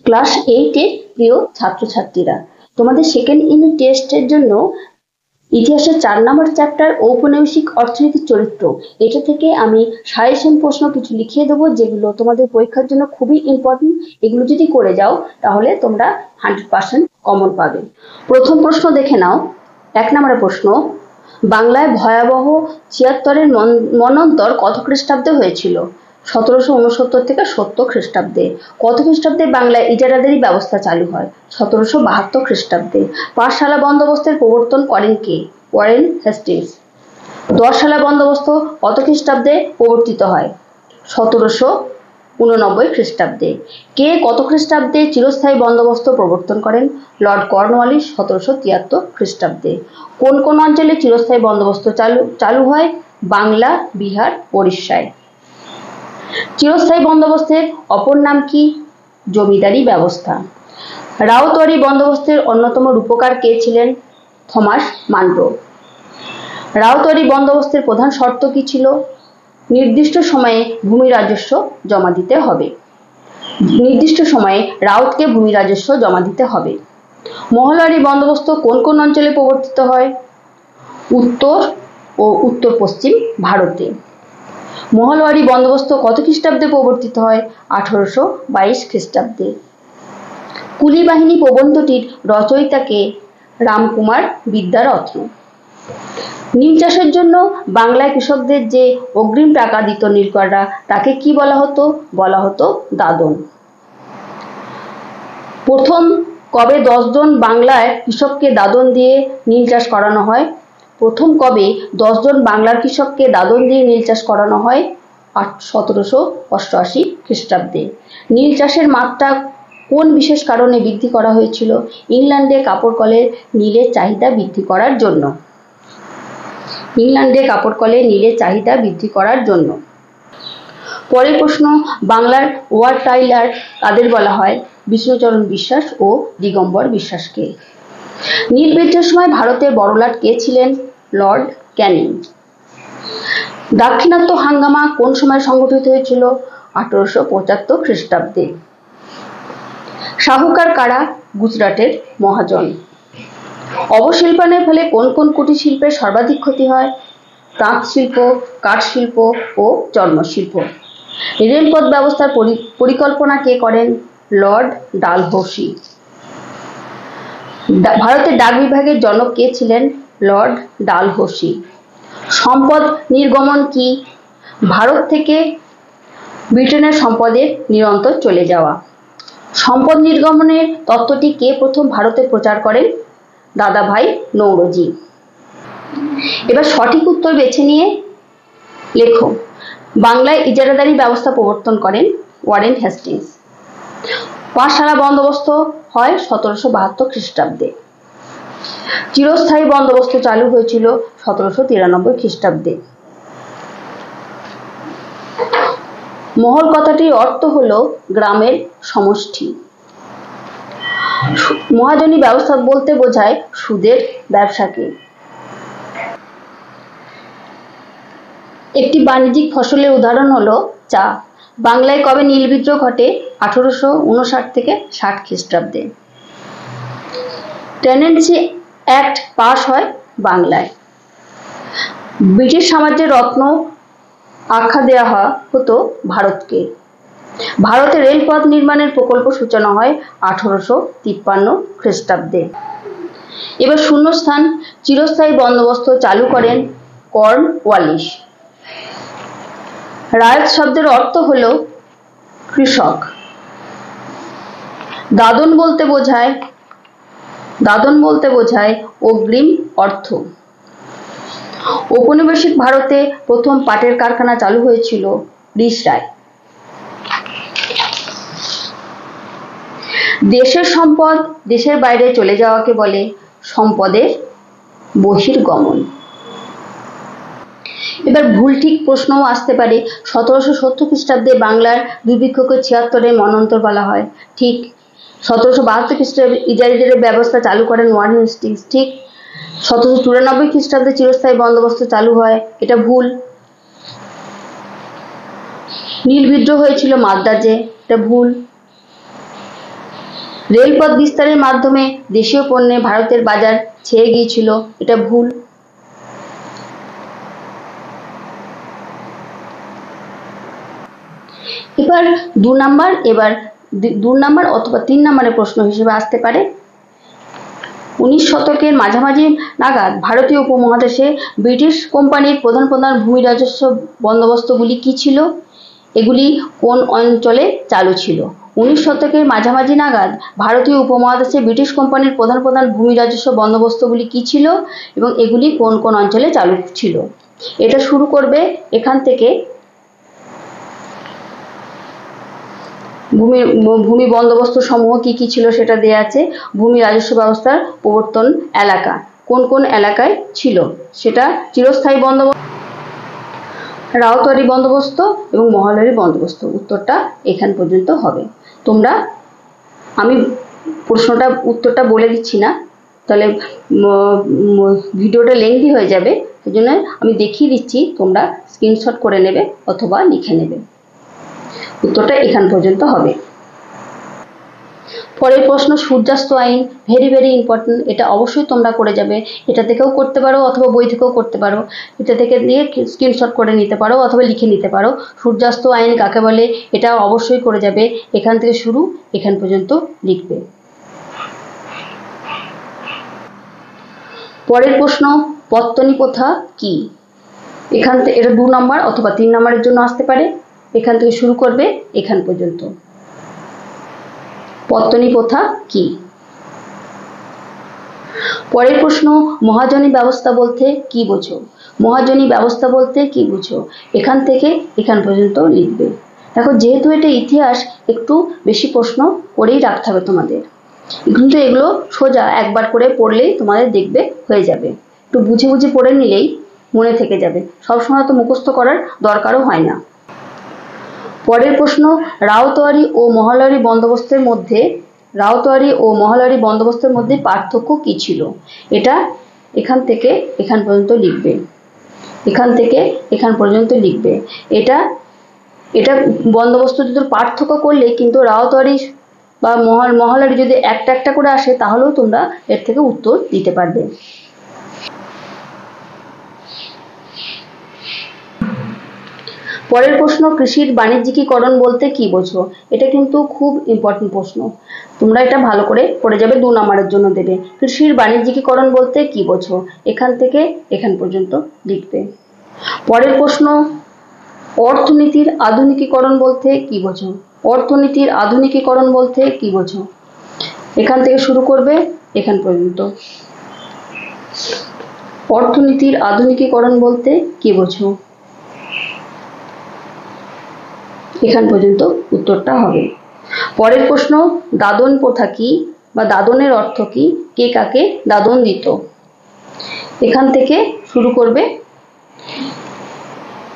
Class 8 এর প্রিয় ছাত্রছাত্রীরা, তোমাদের সেকেন্ড ইউনিট টেস্টের জন্য ইতিহাসের 4 নম্বর চ্যাপ্টার ঔপনিবেশিক অর্থনীতির চরিত্র, এটা থেকে আমি সাজেশন প্রশ্ন কিছু লিখিয়ে দেবো, যেগুলো তোমাদের পরীক্ষার জন্য খুবই ইম্পর্টেন্ট। এগুলো যদি করে যাও তাহলে তোমরা 100% কমন পাবে। প্রথম প্রশ্ন দেখে নাও। 1 নম্বরের প্রশ্ন, বাংলায় ভয়াবহ 76-এর মন্বন্তর কত খ্রিস্টাব্দে হয়েছিল? 1769 থেকে 70 খ্রিস্টাব্দে। কত খ্রিস্টাব্দে বাংলায় ইজারাদারি ব্যবস্থা চালু হয়? 1772 খ্রিস্টাব্দে। পাঠশালা বন্দোবস্তের প্রবর্তন করেন কে? Warren Hastings. দশশালা বন্দোবস্ত কত খ্রিস্টাব্দে প্রবর্তিত হয়? 1789 খ্রিস্টাব্দে। কে কত খ্রিস্টাব্দে চিরস্থায়ী বন্দোবস্ত প্রবর্তন করেন? লর্ড কর্নওয়ালিস 1773 খ্রিস্টাব্দে। কোন কোন অঞ্চলে চিরস্থায়ী বন্দোবস্ত চালু হয়? বাংলা, বিহার, ওড়িশায়। চিরস্থায়ী বন্দোবস্তের অপর নাম কি? জমিদারি ব্যবস্থা। রাউতওয়ারি বন্দোবস্তের অন্যতম রূপকার কে ছিলেন? Thomas Munro. রাউতওয়ারি বন্দোবস্তের প্রধান শর্ত কি ছিল? নির্দিষ্ট সময়ে ভূমি রাজস্ব জমা দিতে হবে। নির্দিষ্ট সময়ে রাউতকে ভূমি রাজস্ব জমা দিতে হবে। মহলওয়ারি বন্দোবস্ত কোন কোন অঞ্চলে প্রবর্তিত হয়? উত্তর ও উত্তর পশ্চিম ভারতে। মহলওয়ারি বন্দোবস্ত কত খ্রিস্টাব্দে প্রবর্তিত হয়? 1822 খ্রিস্টাব্দে। কুলি বাহিনী প্রবন্ধটির রচয়িতা কে? রামকুমার বিদ্যারত্ন। নীল চাষের জন্য বাংলায় কৃষকদের যে অগ্রিম টাকা দিত নীলকররা, তাকে কি বলা হতো? বলা হতো দাদন। প্রথম কবে 10 জন বাংলায় কৃষককে দাদন দিয়ে নীল চাষ করানো হয়? প্রথম কবে 10 জন বাংলার কৃষককে দাদন দিয়ে নীল চাষ করানো হয়? 1788 খ্রিস্টাব্দে। নীল চাষের মাত্রা কোন বিশেষ কারণে বৃদ্ধি করা হয়েছিল? ইংল্যান্ডে কাপড় কলের নীলের চাহিদা বৃদ্ধি করার জন্য। ইংল্যান্ডে কাপড় কলের নীলের চাহিদা বৃদ্ধি করার জন্য। পরের প্রশ্ন, বাংলার ওয়ার টাইলার কাদের বলা হয়? বিষ্ণুচরণ বিশ্বাস ও দিগম্বর বিশ্বাসকে। নীল বিদ্রোহের সময় ভারতের বড়লাট কে ছিলেন? লর্ড ক্যানিং। দাক্ষিণাত্য হাঙ্গামা কোন সময় সংঘটিত হয়েছিল? 1875 খ্রিস্টাব্দে। শাহুকার কারা? গুজরাটের মহাজন। অবশিল্পায়নের ফলে কোন কোন কুটির শিল্পের সর্বাধিক ক্ষতি হয়? তাঁত শিল্প, কাঠ শিল্প ও চর্মশিল্প। রেলপথ ব্যবস্থার পরিকল্পনা কে করেন? লর্ড ডালহৌসি। ভারতের ডাক বিভাগের জনক কে ছিলেন? লর্ড ডালহৌসি। সম্পদ নির্গমন কি? ভারত থেকে ব্রিটেনের সম্পদের নিরন্তর চলে যাওয়া। সম্পদ নির্গমনের তত্ত্বটি কে প্রথম ভারতে প্রচার করেন? দাদাভাই নৌরোজি। এবার সঠিক উত্তর বেছে নিয়ে লেখো। বাংলায় ইজারাদারি ব্যবস্থা প্রবর্তন করেন ওয়ারেন হেস্টিংস। পাঠশালা বন্দোবস্ত হয় 1772 খ্রিস্টাব্দে। চিরস্থায়ী বন্দোবস্ত চালু হয়েছিল 1793 খ্রিস্টাব্দে। মহল কথাটির অর্থ হলো গ্রামের সমষ্টি। মহাজনী ব্যবস্থা বলতে বোঝায় সুদের ব্যবসাকে। একটি বাণিজ্যিক ফসলের উদাহরণ হলো চা। বাংলায় কবে নীল বিদ্রোহ ঘটে? 1859 থেকে 60 খ্রিস্টাব্দে। টেনেন্সি অ্যাক্ট পাস হয় বাংলায়। ব্রিটিশ সাম্রাজ্যের রত্ন আখ্যা দেওয়া হতো ভারতকে। ভারতে রেলপথ নির্মাণের প্রকল্প সূচনা হয় 1853 খ্রিস্টাব্দে। এবার শূন্যস্থান, চিরস্থায়ী বন্দোবস্ত চালু করেন কর্নওয়ালিস। রায়ত শব্দের অর্থ হলো কৃষক। দাদন বলতে বোঝায় অগ্রিম অর্থ। ঔপনিবেশিক ভারতে প্রথম পাটের কারখানা চালু হয়েছিল রিষড়ায়। দেশের সম্পদ দেশের বাইরে চলে যাওয়াকে বলে সম্পদের বহির্গমন। এবার ভুল ঠিক প্রশ্নও আসতে পারে। 1770 খ্রিস্টাব্দে বাংলার দুর্ভিক্ষকে 76-এর মন্বন্তর বলা হয়। ঠিক। 1772 খ্রিস্টাব্দে ইজারাদারি ব্যবস্থা চালু করেন ওয়ারেন হেস্টিংস। ঠিক। 1794 খ্রিস্টাব্দে চিরস্থায়ী বন্দোবস্ত চালু হয়। এটা ভুল। নীল বিদ্রোহ হয়েছিল মাদ্রাজে। এটা ভুল। রেলপথ বিস্তারের মাধ্যমে দেশীয় পণ্যে ভারতের বাজার ছেয়ে গিয়েছিল, এটা ভুল। এবার 2 নাম্বার অথবা 3 নাম্বারের প্রশ্ন হিসেবে আসতে পারে। 19 শতকের মাঝামাঝি নাগাদ ভারতীয় উপমহাদেশে ব্রিটিশ কোম্পানির প্রধান প্রধান ভূমি রাজস্ব বন্দোবস্তগুলি কি ছিল? এগুলি কোন অঞ্চলে চালু ছিল? 19 শতকের মাঝামাঝি নাগাদ ভারতীয় উপমহাদেশে ব্রিটিশ কোম্পানির প্রধান প্রধান ভূমি রাজস্ব বন্দোবস্তগুলি কি ছিল এবং এগুলি কোন কোন অঞ্চলে চালু ছিল? এটা শুরু করবে এখান থেকে। ভূমি বন্দোবস্ত সমূহ কি কি ছিল সেটা দেয়া আছে। ভূমি রাজস্ব ব্যবস্থার প্রবর্তন এলাকা কোন কোন এলাকায় ছিল সেটা চিরস্থায়ী বন্দোবস্ত, রাউতওয়ারি বন্দোবস্ত এবং মহলারি বন্দোবস্ত। উত্তরটা এখান পর্যন্ত হবে। তোমরা, আমি উত্তরটা বলে দিচ্ছি না, তাহলে ভিডিওটা লেন্থি হয়ে যাবে, সেই জন্য আমি দেখিয়ে দিচ্ছি, তোমরা স্ক্রিনশট করে নেবে অথবা লিখে নেবে। উত্তরটা এখান পর্যন্ত হবে। পরের প্রশ্ন সূর্যাস্ত আইন, ভেরি ভেরি ইম্পর্টেন্ট, এটা অবশ্যই তোমরা করে যাবে। এটা থেকেও করতে পারো অথবা বই থেকেও করতে পারো, এটা থেকে দিয়ে স্ক্রিনশট করে নিতে পারো অথবা লিখে নিতে পারো। সূর্যাস্ত আইন কাকে বলে এটা অবশ্যই করে যাবে। এখান থেকে শুরু, এখান পর্যন্ত লিখবে। পরের প্রশ্ন পত্তনি প্রথা কি? এখান থেকে এটা 2 নাম্বার অথবা 3 নাম্বারের জন্য আসতে পারে। এখান থেকে শুরু করবে এখান পর্যন্ত। পত্তনি প্রথা কি? পরের প্রশ্ন মহাজনী ব্যবস্থা বলতে কি বোঝো? মহাজনী ব্যবস্থা বলতে কি বুঝো? এখান থেকে এখান পর্যন্ত লিখবে। দেখো, যেহেতু এটা ইতিহাস, একটু বেশি প্রশ্ন করেই রাখতে হবে তোমাদের, কিন্তু এগুলো সোজা একবার করে পড়লেই তোমাদের দেখবে হয়ে যাবে। একটু বুঝে বুঝে পড়ে নিলেই মনে থেকে যাবে, সবসময় তো মুখস্থ করার দরকারও হয় না। পরের প্রশ্ন রাউতওয়ারি ও মহলারি বন্দোবস্তের মধ্যে পার্থক্য কি ছিল? এটা এখান থেকে এখান পর্যন্ত লিখবে। এখান থেকে এখান পর্যন্ত লিখবে। এটা বন্দোবস্ত যদি পার্থক্য করলে কিন্তু রাউতওয়ারি বা মহলারি যদি একটা একটা করে আসে তাহলেও তোমরা এর থেকে উত্তর দিতে পারবে। পরের প্রশ্ন কৃষির বাণিজ্যিকীকরণ বলতে কি বোঝো? এটা কিন্তু খুব ইম্পর্টেন্ট প্রশ্ন, তোমরা এটা ভালো করে পড়ে যাবে, 2 নাম্বারের জন্য দেবে। কৃষির বাণিজ্যিকীকরণ বলতে কি বোঝো? এখান থেকে এখান পর্যন্ত লিখবে। পরের প্রশ্ন অর্থনীতির আধুনিকীকরণ বলতে কি বোঝো? অর্থনীতির আধুনিকীকরণ বলতে কি বোঝো? এখান থেকে শুরু করবে এখান পর্যন্ত। অর্থনীতির আধুনিকীকরণ বলতে কি বোঝো? এখান পর্যন্ত উত্তরটা হবে। পরের প্রশ্ন দাদন প্রথা কি বা দাদনের অর্থ কি? কে কাকে দাদন দিত? এখান থেকে শুরু করবে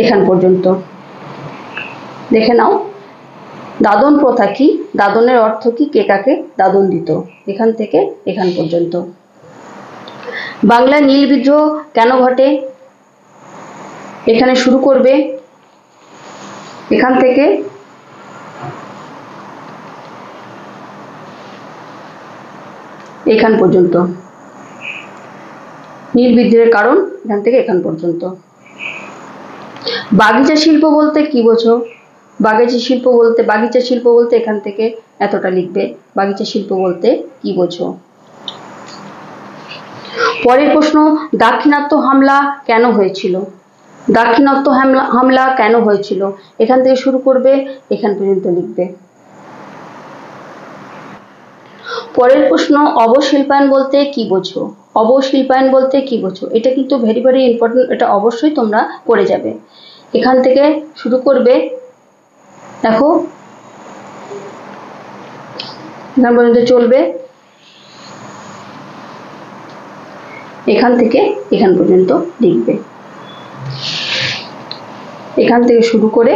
এখান পর্যন্ত। দেখে নাও দাদন প্রথা কি, দাদনের অর্থ কি, কে কাকে দাদন দিত? এখান থেকে এখান পর্যন্ত। বাংলা নীল বিদ্রোহ কেন ঘটে? এখানে শুরু করবে এখান থেকে এখান পর্যন্ত। নীল বিদ্রোহের কারণ এখান থেকে এখান পর্যন্ত। বাগিচা শিল্প বলতে কি বোঝো? বাগিচা শিল্প বলতে এখান থেকে এতটা লিখবে। বাগিচা শিল্প বলতে কি বোঝো? পরের প্রশ্ন দাক্ষিণাত্য হামলা কেন হয়েছিল? দাক্ষিণাত্য হামলা কেন হয়েছিল? এখান থেকে শুরু করবে এখান পর্যন্ত লিখবে। পরের প্রশ্ন অবশিল্পায়ন বলতে কি বোঝো? অবশিল্পায়ন বলতে কি বোঝো? এটা কিন্তু ভেরি ভেরি ইম্পর্টেন্ট, এটা অবশ্যই তোমরা করে যাবে। এখান থেকে শুরু করবে, দেখো এখান পর্যন্ত চলবে, এখান থেকে এখান পর্যন্ত লিখবে। এখান থেকে শুরু করে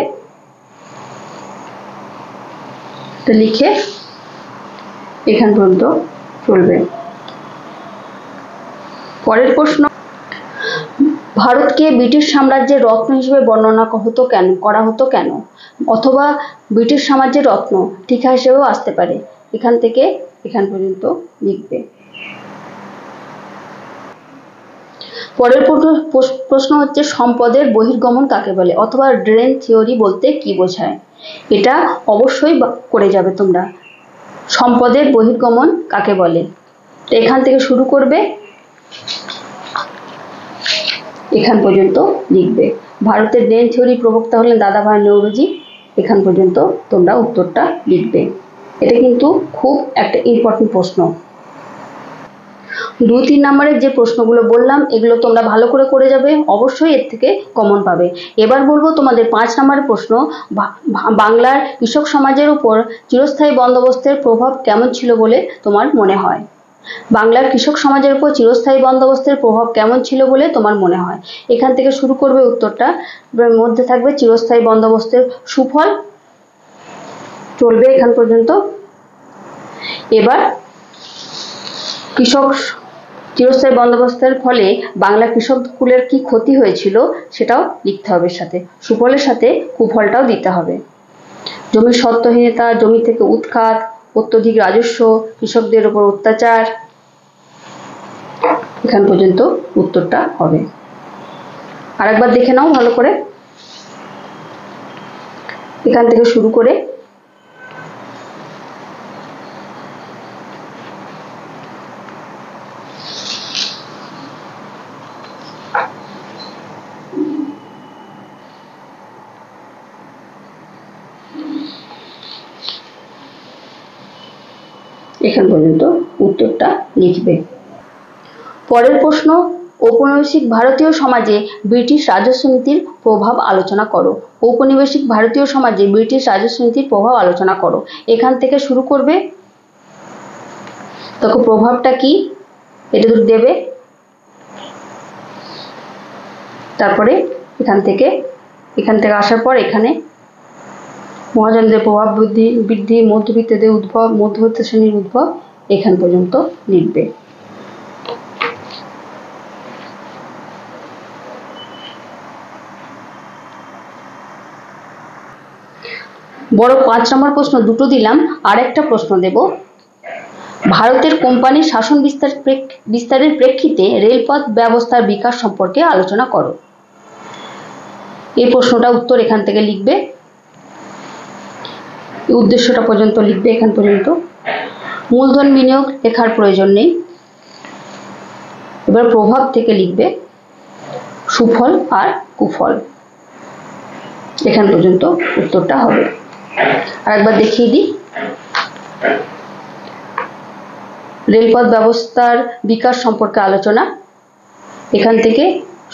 লিখে এখান পর্যন্ত চলবে। পরের প্রশ্ন ভারতকে ব্রিটিশ সাম্রাজ্যের রত্ন হিসেবে বর্ণনা করা হতো কেন? অথবা ব্রিটিশ সাম্রাজ্যের রত্ন টিকা হিসেবেও আসতে পারে। এখান থেকে এখান পর্যন্ত লিখবে। পরের প্রশ্ন হচ্ছে সম্পদের বহির্গমন কাকে বলে, অথবা ড্রেন থিওরি বলতে কি বোঝায়। এটা অবশ্যই করে যাবে তোমরা। সম্পদের বহির্গমন কাকে বলে, এখান থেকে শুরু করবে, এখান পর্যন্ত লিখবে। ভারতের ড্রেন থিওরি প্রবক্তা হলেন দাদাভাই নওরোজি। এখান পর্যন্ত তোমরা উত্তরটা লিখবে। এটা কিন্তু খুব একটা ইম্পর্টেন্ট প্রশ্ন। 2-3 নম্বরের যে প্রশ্নগুলো বললাম এগুলো তোমরা ভালো করে যাবে, অবশ্যই এর থেকে কমন পাবে। এবার বলবো তোমাদের 5 নম্বরের প্রশ্ন, বাংলার কৃষক সমাজের উপর চিরস্থায়ী বন্দোবস্তের প্রভাব কেমন ছিল বলে তোমার মনে হয়। বাংলার কৃষক সমাজের উপর চিরস্থায়ী বন্দোবস্তের প্রভাব কেমন ছিল বলে তোমার মনে হয়। এখান থেকে শুরু করবে উত্তরটা, মধ্যে থাকবে চিরস্থায়ী বন্দোবস্তের সুফল, চলবে এখান পর্যন্ত। এবার চিরস্থায়ী বন্দোবস্তের ফলে বাংলা কৃষক কুলের কি ক্ষতি হয়েছিল সেটাও লিখতে হবে, সাথে সুফলের সাথে কুফলটাও দিতে হবে। জমির স্বত্বহীনতা, জমি থেকে উৎখাত, অত্যধিক রাজস্ব, কৃষকদের উপর অত্যাচার, এখান পর্যন্ত উত্তরটা হবে। আরেকবার দেখে নাও ভালো করে, এখান থেকে শুরু করে এখান পর্যন্ত উত্তরটা লিখবে। পরের প্রশ্ন, ঔপনিবেশিক ভারতীয় সমাজে ব্রিটিশ রাজস্ব নীতির প্রভাব আলোচনা করো। ঔপনিবেশিক ভারতীয় সমাজে ব্রিটিশ রাজস্ব নীতির প্রভাব আলোচনা করো। এখান থেকে শুরু করবে, দেখো প্রভাবটা কি এটা দেবে, তারপরে এখান থেকে আসার পর এখানে মহাজনদের প্রভাব বৃদ্ধি, মধ্যবিত্তদের উদ্ভব, মধ্যবিত্ত শ্রেণীর উদ্ভব, এখান পর্যন্ত লিখবে। বড় 5 নম্বর প্রশ্ন দুটো দিলাম, আর একটা প্রশ্ন দেব, ভারতের কোম্পানির শাসন বিস্তারের প্রেক্ষিতে রেলপথ ব্যবস্থার বিকাশ সম্পর্কে আলোচনা করো। এই প্রশ্নটা উত্তর এখান থেকে লিখবে, উদ্দেশ্যটা পর্যন্ত লিখবে এখান পর্যন্ত। মূলধন বিনিয়োগ লেখার প্রয়োজন নেই। এবার প্রভাব থেকে লিখবে সুফল আর কুফল, এখান পর্যন্ত উত্তরটা হবে। আরেকবার দেখিয়ে দিই, রেলপথ ব্যবস্থার বিকাশ সম্পর্কে আলোচনা, এখান থেকে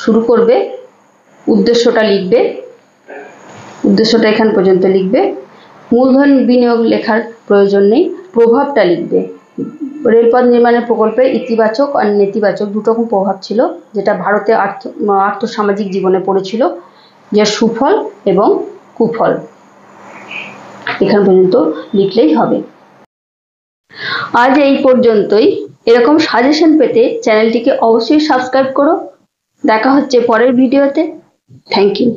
শুরু করবে, উদ্দেশ্যটা লিখবে, উদ্দেশ্যটা এখান পর্যন্ত লিখবে। মূলধন বিনিয়োগ লেখার প্রয়োজন নেই, প্রভাবটা লিখবে। রেলপথ নির্মাণের প্রকল্পে ইতিবাচক আর নেতিবাচক দুটো রকম প্রভাব ছিল, যেটা ভারতে আর্থসামাজিক জীবনে পড়েছিল, যে সুফল এবং কুফল, এখান পর্যন্ত লিখলেই হবে। আজ এই পর্যন্তই। এরকম সাজেশন পেতে চ্যানেলটিকে অবশ্যই সাবস্ক্রাইব করো। দেখা হচ্ছে পরের ভিডিওতে। Thank you.